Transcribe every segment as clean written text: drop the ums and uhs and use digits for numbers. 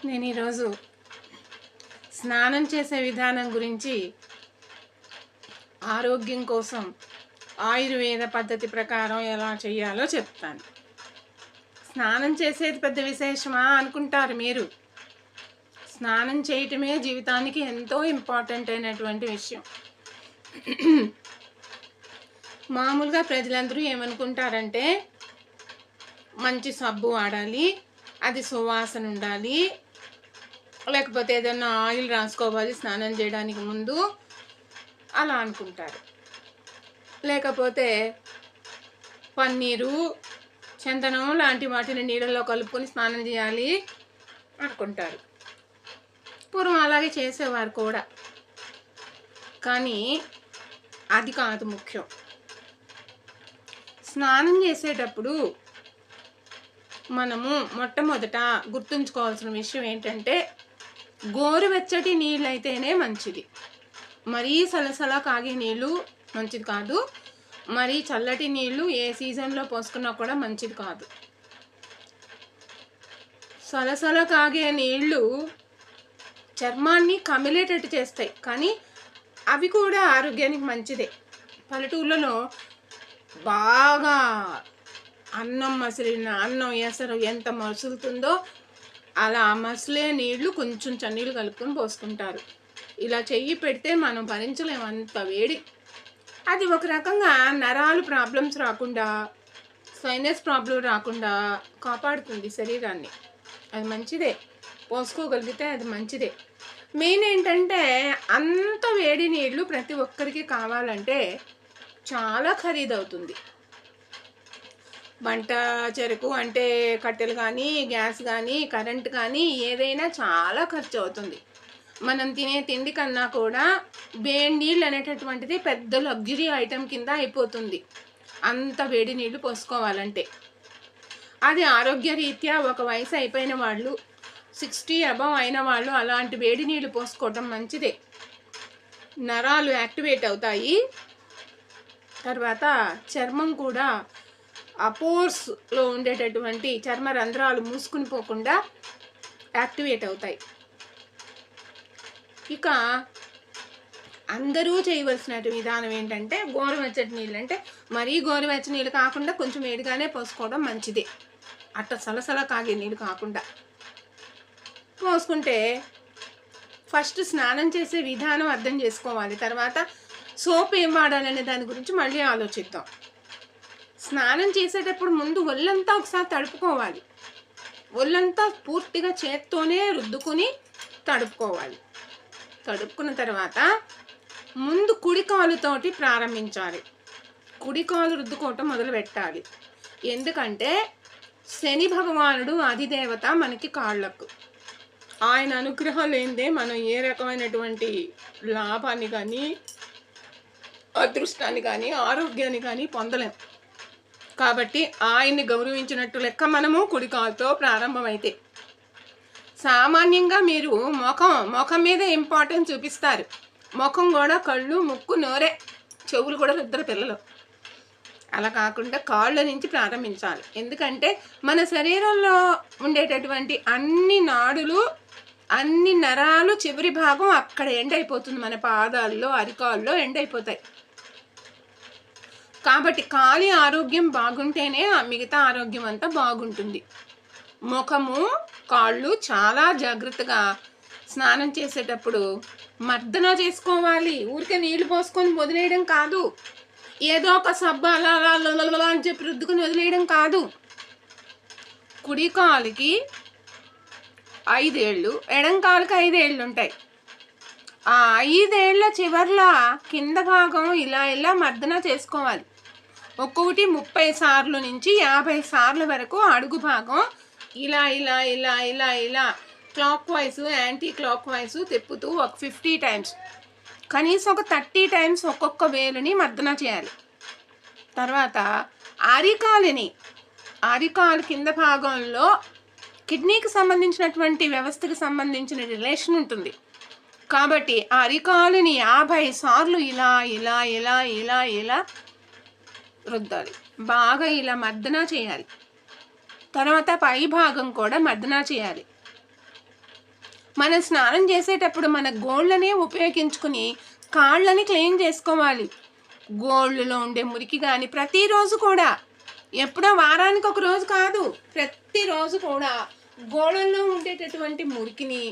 నేను ఈరోజు స్నానం చేసే విధానం గురించి ఆరోగ్యం కోసం ఆయుర్వేద పద్ధతి ప్రకారం ఎలా చేయాలో చెప్తాను. స్నానం చేసేది పెద్ద విశేషమా అనుకుంటారు మీరు. స్నానం చేయటమే జీవితానికి ఎంతో ఇంపార్టెంట్ అయినటువంటి విషయం. మామూలుగా ప్రజలందరూ ఏమనుకుంటారంటే మంచి సబ్బు వాడాలి, అది సువాసన ఉండాలి, లేకపోతే ఏదైనా ఆయిల్ రాసుకోవాలి స్నానం చేయడానికి ముందు అలా అనుకుంటారు. లేకపోతే పన్నీరు, చందనం లాంటి వాటిని నీళ్ళల్లో కలుపుకొని స్నానం చేయాలి అనుకుంటారు. పూర్వం అలాగే చేసేవారు కూడా, కానీ అది కాదు ముఖ్యం. స్నానం చేసేటప్పుడు మనము మొట్టమొదట గుర్తుంచుకోవాల్సిన విషయం ఏంటంటే గోరువెచ్చటి నీళ్ళు అయితేనే మంచిది. మరీ సలసల కాగే నీళ్ళు మంచిది కాదు, మరీ చల్లటి నీళ్ళు ఏ సీజన్లో పోసుకున్నా కూడా మంచిది కాదు. సలసల కాగే నీళ్ళు చర్మాన్ని కమిలేటట్టు చేస్తాయి, కానీ అవి కూడా ఆరోగ్యానికి మంచిదే. పల్లెటూళ్ళలో బాగా అన్నం ఎసరు ఎంత మసులుతుందో అలా మసిలే నీళ్లు కొంచెం చన్నీళ్ళు కలుపుకొని పోసుకుంటారు. ఇలా చెయ్యి పెడితే మనం భరించలేము అంత వేడి. అది ఒక రకంగా నరాలు ప్రాబ్లమ్స్ రాకుండా, సైనస్ ప్రాబ్లం రాకుండా కాపాడుతుంది శరీరాన్ని. అది మంచిదే, పోసుకోగలిగితే అది మంచిదే. మెయిన్ ఏంటంటే అంత వేడి నీళ్లు ప్రతి ఒక్కరికి కావాలంటే చాలా ఖరీదవుతుంది. వంట చెరుకు అంటే కట్టెలు కానీ, గ్యాస్ కానీ, కరెంట్ కానీ ఏదైనా చాలా ఖర్చు అవుతుంది. మనం తినే తిండి కన్నా కూడా వేడి నీళ్ళు అనేటటువంటిది పెద్ద లగ్జరీ ఐటెం కింద అయిపోతుంది అంత వేడి నీళ్లు పోసుకోవాలంటే. అది ఆరోగ్యరీత్యా ఒక వయసు అయిపోయిన వాళ్ళు, 60 అబవ్ అయిన వాళ్ళు అలాంటి వేడి నీళ్లు పోసుకోవటం మంచిదే. నరాలు యాక్టివేట్ అవుతాయి. తర్వాత చర్మం కూడా ఆ పోర్స్లో ఉండేటటువంటి చర్మ రంధ్రాలు మూసుకుని పోకుండా యాక్టివేట్ అవుతాయి. ఇక అందరూ చేయవలసిన విధానం ఏంటంటే గోరువెచ్చటి నీళ్ళు, అంటే మరీ గోరువెచ్చని నీళ్ళు కాకుండా కొంచెం వేడిగానే పోసుకోవడం మంచిదే. అట్ట సలసల కాగే నీళ్ళు కాకుండా పోసుకుంటే ఫస్ట్ స్నానం చేసే విధానం అర్థం చేసుకోవాలి. తర్వాత సోప్ ఏం వాడాలనే దాని గురించి మళ్ళీ ఆలోచిద్దాం. స్నానం చేసేటప్పుడు ముందు ఒళ్ళంతా ఒకసారి తడుపుకోవాలి. ఒళ్ళంతా పూర్తిగా చేత్తోనే రుద్దుకొని తడుపుకోవాలి. తడుపుకున్న తర్వాత ముందు కుడి కాలుతోటి ప్రారంభించాలి. కుడి కాలు రుద్దుకోవటం మొదలు పెట్టాలి. ఎందుకంటే శని భగవానుడు అధిదేవత మనకి కాళ్ళకు. ఆయన అనుగ్రహం లేనిదే మనం ఏ రకమైనటువంటి లాభాన్ని కానీ, అదృష్టాన్ని కానీ, ఆరోగ్యాన్ని కానీ పొందలేం. కాబట్టి ఆయన్ని గౌరవించినట్టు లెక్క మనము కుడి కాలుతో ప్రారంభమైతే. సామాన్యంగా మీరు ముఖం మీద ఇంపార్టెన్స్ చూపిస్తారు. ముఖం కూడా కళ్ళు, ముక్కు, నోరే, చెవులు కూడా రుద్దరు పిల్లలు. అలా కాకుండా కాళ్ళ నుంచి ప్రారంభించాలి. ఎందుకంటే మన శరీరంలో ఉండేటటువంటి అన్ని నాడులు, అన్ని నరాలు చివరి భాగం అక్కడ ఎండ్ అయిపోతుంది. మన పాదాల్లో, అరికాల్లో ఎండ్ అయిపోతాయి. కాబట్టి కాలి ఆరోగ్యం బాగుంటేనే మిగతా ఆరోగ్యం అంతా బాగుంటుంది. ముఖము, కాళ్ళు చాలా జాగ్రత్తగా స్నానం చేసేటప్పుడు మర్దన చేసుకోవాలి. ఊరికే నీళ్లు పోసుకొని వదిలేయడం కాదు, ఏదో ఒక సబ్బు అలా అని చెప్పి రుద్దుకొని వదిలేయడం కాదు. కుడి కాలుకి 5 ఏళ్ళు, ఎడం కాలుకి 5 ఏళ్ళు ఉంటాయి. ఆ 5 ఏళ్ల చివర్ల కింద భాగం ఇలా మర్దన చేసుకోవాలి. ఒక్కొక్కటి 30 సార్లు నుంచి 50 సార్లు వరకు అడుగు భాగం ఇలా clock wise, anti clock wise తిప్పుతూ ఒక 50 టైమ్స్, కనీసం ఒక 30 టైమ్స్ ఒక్కొక్క వేలుని మర్దన చేయాలి. తర్వాత అరికాలు కింద భాగంలో కిడ్నీకి సంబంధించినటువంటి వ్యవస్థకి సంబంధించిన రిలేషన్ ఉంటుంది. కాబట్టి ఆ అరికాలుని 50 సార్లు ఇలా రుద్దాలి. బాగా ఇలా మర్దన చేయాలి. తర్వాత పై భాగం కూడా మర్దన చేయాలి. మనం స్నానం చేసేటప్పుడు మన గోళ్ళనే ఉపయోగించుకుని కాళ్ళని క్లీన్ చేసుకోవాలి. గోళ్ళలో ఉండే మురికి కానీ ప్రతిరోజు కూడా, ఎప్పుడో వారానికి ఒక రోజు కాదు, ప్రతిరోజు కూడా గోళ్ళల్లో ఉండేటటువంటి మురికిని,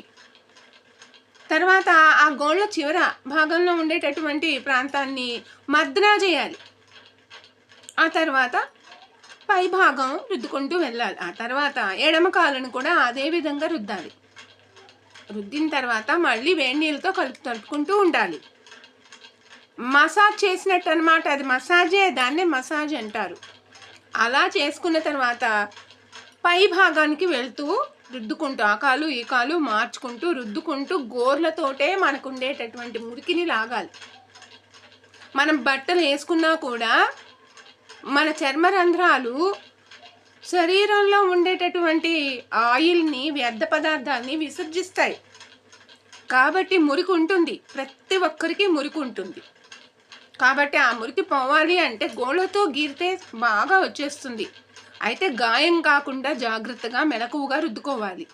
తర్వాత ఆ గోళ్ళ చివర భాగంలో ఉండేటటువంటి ప్రాంతాన్ని మర్దనా చేయాలి. ఆ తర్వాత పై భాగం రుద్దుకుంటూ వెళ్ళాలి. ఆ తర్వాత ఎడమ కాలును కూడా అదే విధంగా రుద్దాలి. రుద్దిన తర్వాత మళ్ళీ వేడి నీళ్ళతో తడుపుకుంటూ ఉండాలి. మసాజ్ చేసినట్టు అనమాట. అది మసాజే, దాన్నే మసాజ్ అంటారు. అలా చేసుకున్న తర్వాత పై భాగానికి వెళ్తూ రుద్దుకుంటూ ఆ కాలు ఈ కాలు మార్చుకుంటూ రుద్దుకుంటూ గోర్లతోటే మనకు ఉండేటటువంటి మురికిని లాగాలి. మనం బట్టలు వేసుకున్నా కూడా మన చర్మరంధ్రాలు శరీరంలో ఉండేటటువంటి ఆయిల్ని, వ్యర్థ పదార్థాలని విసర్జిస్తాయి. కాబట్టి మురికి ఉంటుంది, ప్రతి ఒక్కరికి మురికి ఉంటుంది. కాబట్టి ఆ మురికి పోవాలి అంటే గోళ్ళతో గీరితే బాగా వచ్చేస్తుంది. అయితే గాయం కాకుండా జాగ్రత్తగా మెలకువగా రుద్దుకోవాలి.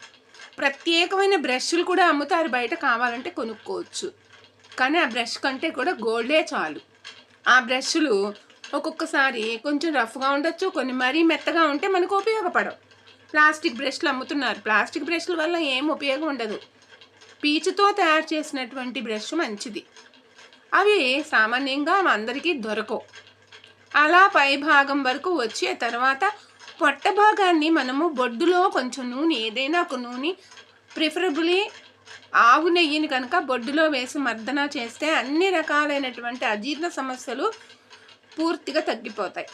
ప్రత్యేకమైన బ్రష్లు కూడా అమ్ముతారు బయట, కావాలంటే కొనుక్కోవచ్చు. కానీ ఆ బ్రష్ కంటే కూడా గోల్డే చాలు. ఆ బ్రష్లు ఒక్కొక్కసారి కొంచెం రఫ్గా ఉండొచ్చు, కొన్ని మరీ మెత్తగా ఉంటే మనకు ఉపయోగపడవు. ప్లాస్టిక్ బ్రష్లు అమ్ముతున్నారు. ప్లాస్టిక్ బ్రష్ల వల్ల ఏం ఉపయోగం ఉండదు. పీచుతో తయారు చేసినటువంటి బ్రష్ మంచిది. అవి సామాన్యంగా అందరికీ దొరకవు. అలా పై భాగం వరకు వచ్చే తర్వాత పొట్ట భాగాన్ని మనము బొడ్డులో కొంచెం నూనె, ఏదైనా ఒక నూనె, ప్రిఫరబుల్లీ ఆవు నెయ్యిని కనుక బొడ్డులో వేసి మర్దన చేస్తే అన్ని రకాలైనటువంటి అజీర్ణ సమస్యలు పూర్తిగా తగ్గిపోతాయి.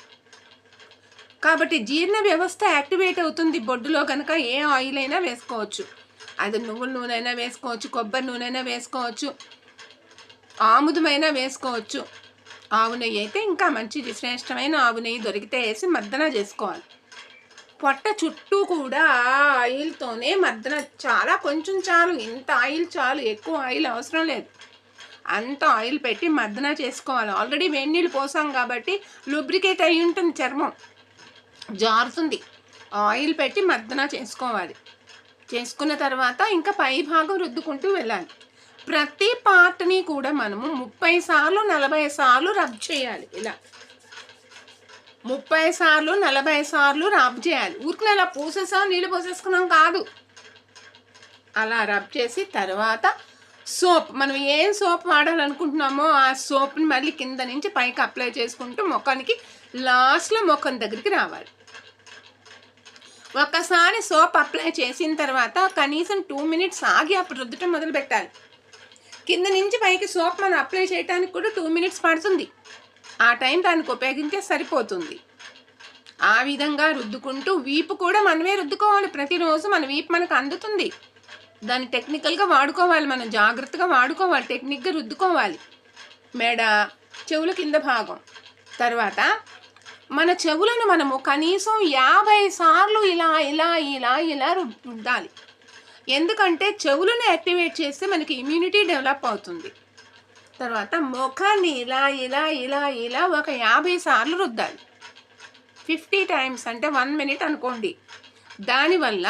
కాబట్టి జీర్ణ వ్యవస్థ యాక్టివేట్ అవుతుంది బొడ్డులో కనుక. ఏ ఆయిల్ అయినా వేసుకోవచ్చు. అది నువ్వుల నూనె అయినా వేసుకోవచ్చు, కొబ్బరి నూనె అయినా వేసుకోవచ్చు, ఆముదమైనా వేసుకోవచ్చు. ఆవు నెయ్యి అయితే ఇంకా మంచిది. శ్రేష్టమైన ఆవు నెయ్యి దొరికితే వేసి మర్దన చేసుకోవాలి. పొట్ట చుట్టూ కూడా ఆయిల్తోనే మర్దన, చాలా కొంచెం చాలు, ఇంత ఆయిల్ చాలు, ఎక్కువ ఆయిల్ అవసరం లేదు. అంత ఆయిల్ పెట్టి మర్దన చేసుకోవాలి. ఆల్రెడీ వేడి నీళ్ళు పోసాం కాబట్టి లూబ్రికేట్ అయి ఉంటుంది, చర్మం జారుతుంది. ఆయిల్ పెట్టి మర్దన చేసుకోవాలి. చేసుకున్న తర్వాత ఇంకా పై భాగం రుద్దుకుంటూ వెళ్ళాలి. ప్రతి పార్ట్ని కూడా మనము 30 సార్లు 40 సార్లు రబ్ చేయాలి. ఇలా 30 సార్లు 40 సార్లు రబ్ చేయాలి. ఊరికి అలా పూసేసాం, నీళ్ళు పోసేసుకున్నాం కాదు. అలా రబ్ చేసి తర్వాత సోప్, మనం ఏం సోప్ వాడాలనుకుంటున్నామో ఆ సోప్ని మళ్ళీ కింద నుంచి పైకి అప్లై చేసుకుంటూ ముఖానికి లాస్ట్లో ముఖం దగ్గరికి రావాలి. ఒకసారి సోప్ అప్లై చేసిన తర్వాత కనీసం 2 మినిట్స్ ఆగి అప్పుడు రుద్దటం మొదలు పెట్టాలి. కింద నుంచి పైకి సోప్ మనం అప్లై చేయడానికి కూడా 2 మినిట్స్ పడుతుంది. ఆ టైం దానికి ఉపయోగించే సరిపోతుంది. ఆ విధంగా రుద్దుకుంటూ వీపు కూడా మనమే రుద్దుకోవాలి. ప్రతిరోజు మన వీపు మనకు అందుతుంది. దాన్ని టెక్నికల్గా వాడుకోవాలి, మనం జాగ్రత్తగా వాడుకోవాలి, టెక్నిక్గా రుద్దుకోవాలి. మెడ, చెవుల కింద భాగం. తర్వాత మన చెవులను మనము కనీసం 50 సార్లు ఇలా ఇలా ఇలా ఇలా రుద్దాలి. ఎందుకంటే చెవులను యాక్టివేట్ చేస్తే మనకి ఇమ్యూనిటీ డెవలప్ అవుతుంది. తర్వాత ముఖాన్ని ఇలా ఇలా ఇలా ఇలా ఒక 50 సార్లు రుద్దాలి. 50 టైమ్స్ అంటే 1 మినిట్ అనుకోండి. దానివల్ల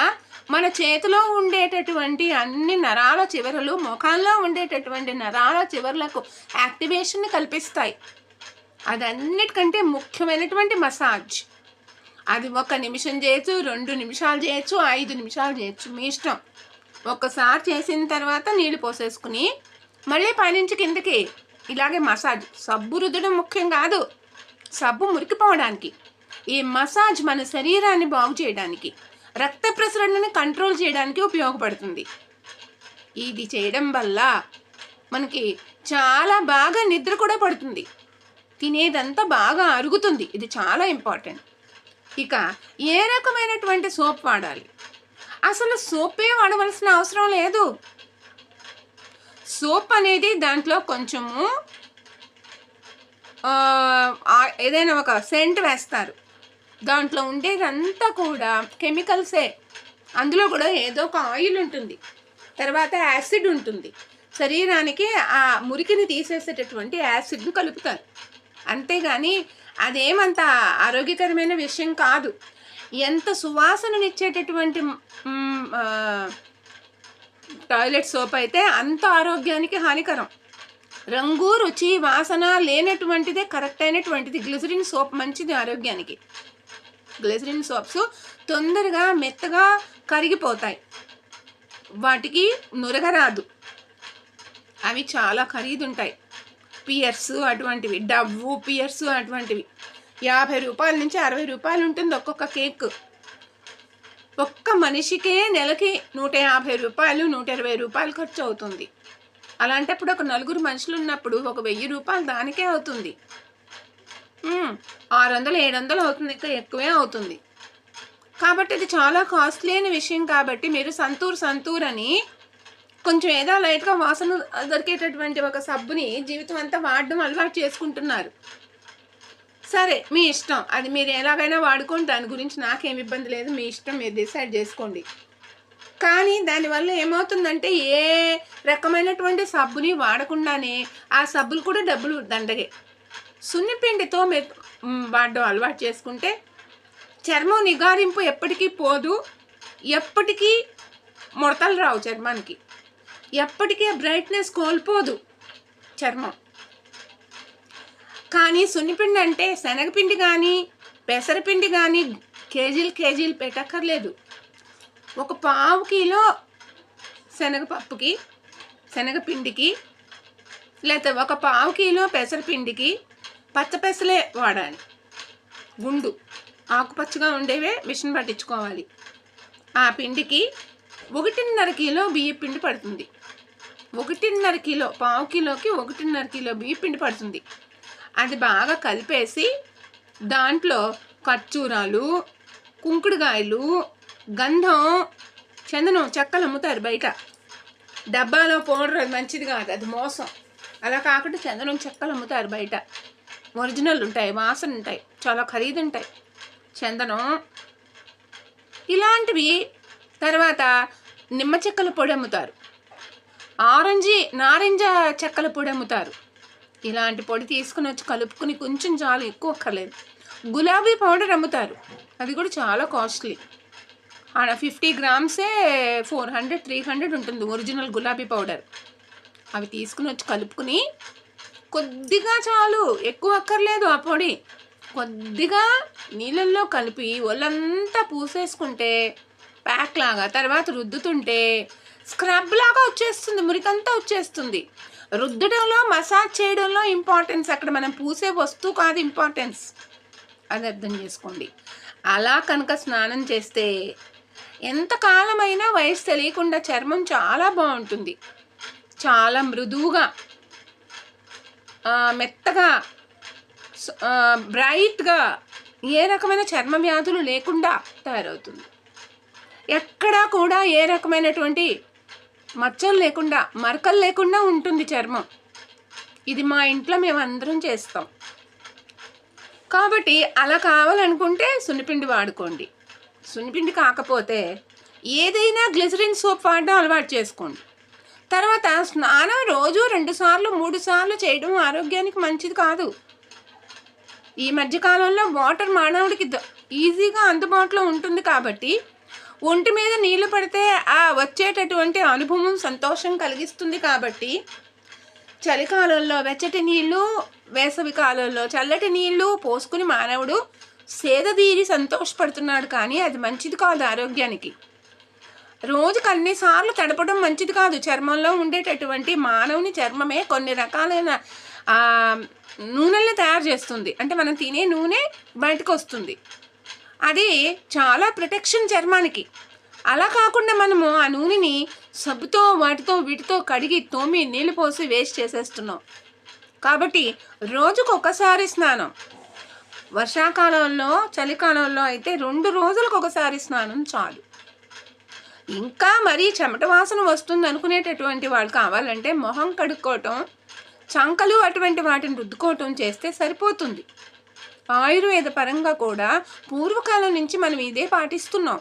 మన చేతిలో ఉండేటటువంటి అన్ని నరాల చివరలు ముఖంలో ఉండేటటువంటి నరాల చివరలకు యాక్టివేషన్ని కల్పిస్తాయి. అదన్నిటికంటే ముఖ్యమైనటువంటి మసాజ్. అది 1 నిమిషం చేయొచ్చు, 2 నిమిషాలు చేయొచ్చు, 5 నిమిషాలు చేయొచ్చు, మీ ఇష్టం. ఒక్కసారి చేసిన తర్వాత నీళ్ళు పోసేసుకుని మళ్ళీ పైనుంచి కిందకి ఇలాగే మసాజ్. సబ్బు రుద్దడం ముఖ్యం కాదు, సబ్బు మురికిపోవడానికి. ఈ మసాజ్ మన శరీరాన్ని బాగు చేయడానికి, రక్త ప్రసరణని కంట్రోల్ చేయడానికి ఉపయోగపడుతుంది. ఇది చేయడం వల్ల మనకి చాలా బాగా నిద్ర కూడా పడుతుంది. తినేదంతా బాగా అరుగుతుంది. ఇది చాలా ఇంపార్టెంట్. ఇక ఏ రకమైనటువంటి సోప్ వాడాలి? అసలు సోపే వాడవలసిన అవసరం లేదు. సోప్ అనేది దాంట్లో కొంచెము ఏదైనా ఒక సెంట్ వేస్తారు. దాంట్లో ఉండేదంతా కూడా కెమికల్సే. అందులో కూడా ఏదో ఒక ఆయిల్ ఉంటుంది, తర్వాత యాసిడ్ ఉంటుంది. శరీరానికి ఆ మురికిని తీసేసేటటువంటి యాసిడ్ని కలుపుతారు. అంతేగాని అదేమంత ఆరోగ్యకరమైన విషయం కాదు. ఎంత సువాసననిచ్చేటటువంటి టాయిలెట్ సోప్ అయితే అంత ఆరోగ్యానికి హానికరం. రంగు, రుచి, వాసన లేనటువంటిదే కరెక్ట్ అయినటువంటిది గ్లిజరిన్ సోప్. మంచిది ఆరోగ్యానికి. గ్లిజరిన్ సోప్స్ తొందరగా మెత్తగా కరిగిపోతాయి, వాటికి నురగరాదు, అవి చాలా ఖరీదుంటాయి. పియర్స్ అటువంటివి, డవ్వు పియర్స్ అటువంటివి 50 రూపాయల నుంచి 60 రూపాయలు ఉంటుంది ఒక్కొక్క కేక్. ఒక్క మనిషికే నెలకి 150 రూపాయలు 120 రూపాయలు ఖర్చు అవుతుంది. అలాంటప్పుడు ఒక 4 మనుషులు ఉన్నప్పుడు ఒక 1000 రూపాయలు దానికే అవుతుంది. 600-700 అవుతుంది, ఇంకా ఎక్కువే అవుతుంది. కాబట్టి ఇది చాలా కాస్ట్లీ అయిన విషయం. కాబట్టి మీరు సంతూర్ అని కొంచెం ఏదో లైట్గా వాసన దొరికేటటువంటి ఒక సబ్బుని జీవితం అంతా వాడడం అలవాటు చేసుకుంటున్నారు. సరే, మీ ఇష్టం, అది మీరు ఎలాగైనా వాడుకోండి, దాని గురించి నాకేం ఇబ్బంది లేదు, మీ ఇష్టం, మీరు డిసైడ్ చేసుకోండి. కానీ దానివల్ల ఏమవుతుందంటే ఏ రకమైనటువంటి సబ్బుని వాడకుండానే ఆ సబ్బులు కూడా డబ్బులు దండగే. సున్నిపిండితో మీరు వాడడం అలవాటు చేసుకుంటే చర్మం నిగారింపు ఎప్పటికీ పోదు, ఎప్పటికీ ముడతలు రావు చర్మానికి, ఎప్పటికీ బ్రైట్నెస్ కోల్పోదు చర్మం. కానీ సున్నిపిండి అంటే శనగపిండి కానీ పెసరపిండి కానీ కేజీలు పెట్టక్కర్లేదు. ఒక 1/4 కిలో శనగపిండికి లేకపోతే ఒక 1/4 కిలో పెసరపిండికి పచ్చపెసలే వాడాలి. గుండు ఆకుపచ్చగా ఉండేవే మిషన్ పట్టించుకోవాలి. ఆ పిండికి 1.5 కిలో బియ్యం పిండి పడుతుంది. 1.5 కిలో, 1/4 కిలోకి 1.5 కిలో బియ్యం పిండి పడుతుంది. అది బాగా కలిపేసి దాంట్లో ఖర్జూరాలు, కుంకుడుకాయలు, గంధం, చందనం, చెక్కలు అమ్ముతారు బయట. డబ్బాలో పౌడర్ అది మంచిది కాదు, అది మోసం. అలా కాకుండా చందనం చెక్కలు అమ్ముతారు బయట, ఒరిజినల్ ఉంటాయి, వాసన ఉంటాయి, చాలా ఖరీదు ఉంటాయి చందనం ఇలాంటివి. తర్వాత నిమ్మ చెక్కల పొడి అమ్ముతారు, నారింజ చెక్కల పొడి అమ్ముతారు. ఇలాంటి పొడి తీసుకుని వచ్చి కలుపుకుని కొంచెం చాలు, ఎక్కువ అక్కర్లేదు. గులాబీ పౌడర్ అమ్ముతారు, అది కూడా చాలా కాస్ట్లీ. 50 గ్రామ్సే 400-300 ఉంటుంది ఒరిజినల్ గులాబీ పౌడర్. అవి తీసుకుని వచ్చి కలుపుకుని కొద్దిగా చాలు, ఎక్కువ అక్కర్లేదు. ఆ పొడి కొద్దిగా నీళ్ళల్లో కలిపి ఒళ్ళంతా పూసేసుకుంటే ప్యాక్ లాగా, తర్వాత రుద్దుతుంటే స్క్రబ్ లాగా వచ్చేస్తుంది, మురికంతా వచ్చేస్తుంది. రుద్దడంలో, మసాజ్ చేయడంలో ఇంపార్టెన్స్, అక్కడ మనం పూసే వస్తువు కాదు ఇంపార్టెన్స్, అది అర్థం చేసుకోండి. అలా కనుక స్నానం చేస్తే ఎంతకాలమైనా వయసు తెలియకుండా చర్మం చాలా బాగుంటుంది. చాలా మృదువుగా, మెత్తగా, బ్రైట్గా, ఏ రకమైన చర్మ వ్యాధులు లేకుండా తయారవుతుంది. ఎక్కడా కూడా ఏ రకమైనటువంటి మచ్చలు లేకుండా, మరకలు లేకుండా ఉంటుంది చర్మం. ఇది మా ఇంట్లో మేము అందరం చేస్తాం. కాబట్టి అలా కావాలనుకుంటే సున్నిపిండి వాడుకోండి. సున్నిపిండి కాకపోతే ఏదైనా గ్లిజరిన్ సోప్ వాడడం అలవాటు చేసుకోండి. తర్వాత స్నానం రోజు 2 సార్లు 3 సార్లు చేయడం ఆరోగ్యానికి మంచిది కాదు. ఈ మధ్యకాలంలో వాటర్ మానవుడికి ఈజీగా అందుబాటులో ఉంటుంది కాబట్టి ఒంటి మీద నీళ్లు పడితే ఆ వచ్చేటటువంటి అనుభవం సంతోషం కలిగిస్తుంది. కాబట్టి చలికాలంలో వెచ్చటి నీళ్ళు, వేసవి కాలంలో చల్లటి నీళ్ళు పోసుకుని మానవుడు సేదతీరి సంతోషపడుతున్నాడు. కానీ అది మంచిది కాదు ఆరోగ్యానికి. రోజుకు అన్నిసార్లు తడపడం మంచిది కాదు. చర్మంలో ఉండేటటువంటి మానవుని చర్మమే కొన్ని రకాలైన నూనెల్ని తయారు చేస్తుంది. అంటే మనం తినే నూనె బయటకు వస్తుంది, అది చాలా ప్రొటెక్షన్ చర్మానికి. అలా కాకుండా మనము ఆ నూనెని సబ్బుతో వీటితో కడిగి తోమి నీళ్ళు పోసి వేస్ట్ చేసేస్తున్నాం. కాబట్టి రోజుకు ఒకసారి స్నానం, వర్షాకాలంలో చలికాలంలో అయితే 2 రోజులకు ఒకసారి స్నానం చాలు. ఇంకా మరీ చెమట వాసన వస్తుంది అనుకునేటటువంటి వాళ్ళు కావాలంటే మొహం కడుక్కోవటం, చంకలు అటువంటి వాటిని రుద్దుకోవటం చేస్తే సరిపోతుంది. ఆయుర్వేద పరంగా కూడా పూర్వకాలం నుంచి మనం ఇదే పాటిస్తున్నాం.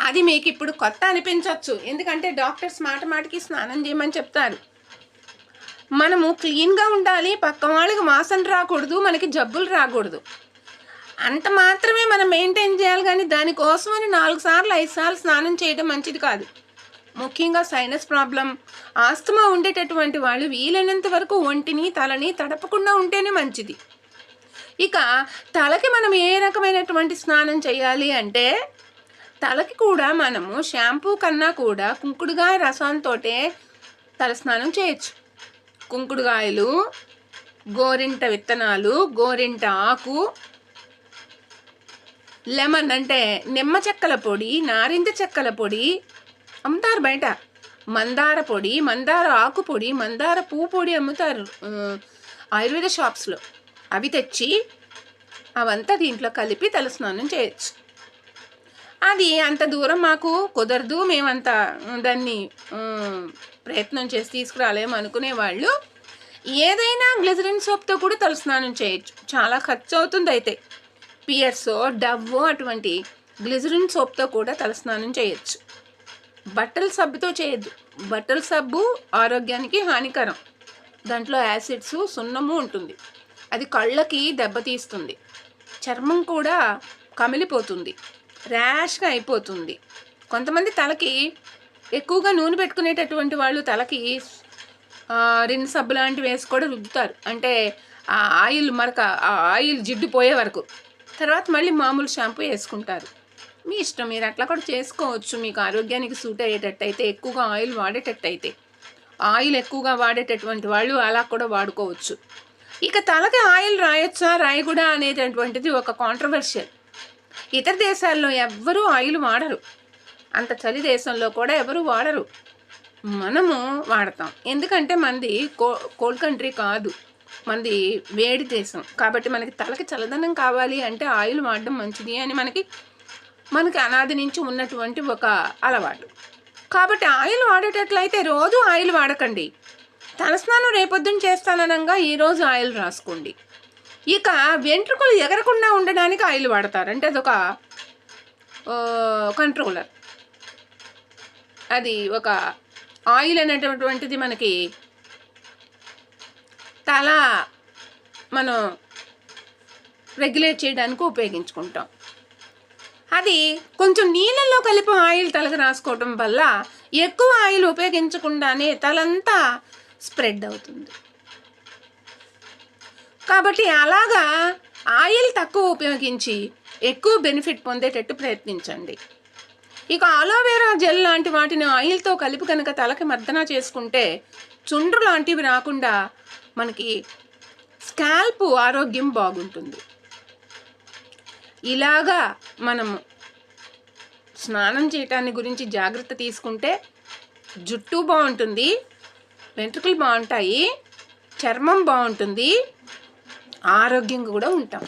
అది మీకు ఇప్పుడు కొత్త అనిపించవచ్చు, ఎందుకంటే డాక్టర్స్ మాటికి స్నానం చేయమని చెప్తారు. మనము క్లీన్గా ఉండాలి, పక్క వాళ్ళకి వాసన రాకూడదు, మనకి జబ్బులు రాకూడదు, అంత మాత్రమే మనం మెయింటైన్ చేయాలి. కానీ దానికోసమని 4 సార్లు 5 సార్లు స్నానం చేయడం మంచిది కాదు. ముఖ్యంగా సైనస్ ప్రాబ్లం, ఆస్తమా ఉండేటటువంటి వాళ్ళు వీలైనంత వరకు ఒంటిని తలని తడపకుండా ఉంటేనే మంచిది. ఇక తలకి మనం ఏ రకమైనటువంటి స్నానం చేయాలి అంటే, తలకి కూడా మనము షాంపూ కన్నా కూడా కుంకుడుగాయ రసంతో తలస్నానం చేయొచ్చు. కుంకుడుగాయలు, గోరింట విత్తనాలు, గోరింట ఆకు, లెమన్ అంటే నిమ్మ చెక్కల పొడి, నారింజ చెక్కల పొడి అమ్ముతారు బయట. మందార పొడి, మందార ఆకు పొడి, మందార పువ్వు పొడి అమ్ముతారు ఆయుర్వేద షాప్స్లో. అవి తెచ్చి అవంతా దీంట్లో కలిపి తలస్నానం చేయొచ్చు. అది అంత దూరం మాకు కుదరదు, మేమంత దాన్ని ప్రయత్నం చేసి తీసుకురాలేము అనుకునే వాళ్ళు ఏదైనా గ్లిజరిన్ సోప్తో కూడా తలస్నానం చేయొచ్చు. చాలా ఖర్చు అవుతుంది. అయితే పియర్సో, డవ్వో అటువంటి గ్లిజరిన్ సోప్తో కూడా తలస్నానం చేయొచ్చు. బట్టల సబ్బుతో చేయొద్దు. బట్టల సబ్బు ఆరోగ్యానికి హానికరం. దాంట్లో యాసిడ్స్, సున్నము ఉంటుంది. అది కళ్ళకి దెబ్బతీస్తుంది. చర్మం కూడా కమిలిపోతుంది, ర్యాష్గా అయిపోతుంది. కొంతమంది తలకి ఎక్కువగా నూనె పెట్టుకునేటటువంటి వాళ్ళు తలకి రిన్ సబ్బు లాంటివి వేసి కూడా రుద్దుతారు. అంటే ఆ ఆయిల్ మరక, ఆ ఆయిల్ జిడ్డు పోయే వరకు. తర్వాత మళ్ళీ మామూలు షాంపూ వేసుకుంటారు. మీ ఇష్టం, మీరు అట్లా కూడా చేసుకోవచ్చు. మీకు ఆరోగ్యానికి సూట్ అయ్యేటట్టయితే, ఎక్కువగా ఆయిల్ వాడేటట్టయితే. ఆయిల్ ఎక్కువగా వాడేటటువంటి వాళ్ళు అలా కూడా వాడుకోవచ్చు. ఇక తలకి ఆయిల్ రాయొచ్చా రాయకూడదా అనేటటువంటిది ఒక కాంట్రవర్షియల్. ఇతర దేశాల్లో ఎవ్వరూ ఆయిల్ వాడరు. అంత చలి దేశంలో కూడా ఎవరు వాడరు. మనము వాడతాం. ఎందుకంటే మనది కోల్డ్ కంట్రీ కాదు, మనది వేడి దేశం. కాబట్టి మనకి తలకి చల్లదనం కావాలి అంటే ఆయిల్ వాడడం మంచిది అని మనకి అనాది నుంచి ఉన్నటువంటి ఒక అలవాటు. కాబట్టి ఆయిల్ వాడేటట్లయితే రోజు ఆయిల్ వాడకండి. తలస్నానం రేపొద్దున చేస్తాననగా ఈరోజు ఆయిల్ రాసుకోండి. ఇక వెంట్రుకలు ఎగరకుండా ఉండడానికి ఆయిల్ వాడతారు. అంటే అదొక కంట్రోలర్. అది ఒక ఆయిల్ అనేటటువంటిది మనకి తల మనం రెగ్యులేట్ చేయడానికి ఉపయోగించుకుంటాం. అది కొంచెం నీళ్ళల్లో కలిపి ఆయిల్ తలకు రాసుకోవటం వల్ల ఎక్కువ ఆయిల్ ఉపయోగించకుండానే తలంతా స్ప్రెడ్ అవుతుంది. కాబట్టి అలాగా ఆయిల్ తక్కువ ఉపయోగించి ఎక్కువ బెనిఫిట్ పొందేటట్టు ప్రయత్నించండి. ఇక ఆలోవేరా జెల్ లాంటి వాటిని ఆయిల్తో కలిపి కనుక తలకి మర్దన చేసుకుంటే చుండ్రు లాంటివి రాకుండా మనకి స్కాల్ప్ ఆరోగ్యం బాగుంటుంది. ఇలాగా మనము స్నానం చేయటాన్ని గురించి జాగ్రత్త తీసుకుంటే జుట్టు బాగుంటుంది, వెంట్రుకలు బాగుంటాయి, చర్మం బాగుంటుంది, ఆరోగ్యంగా కూడా ఉంటాం.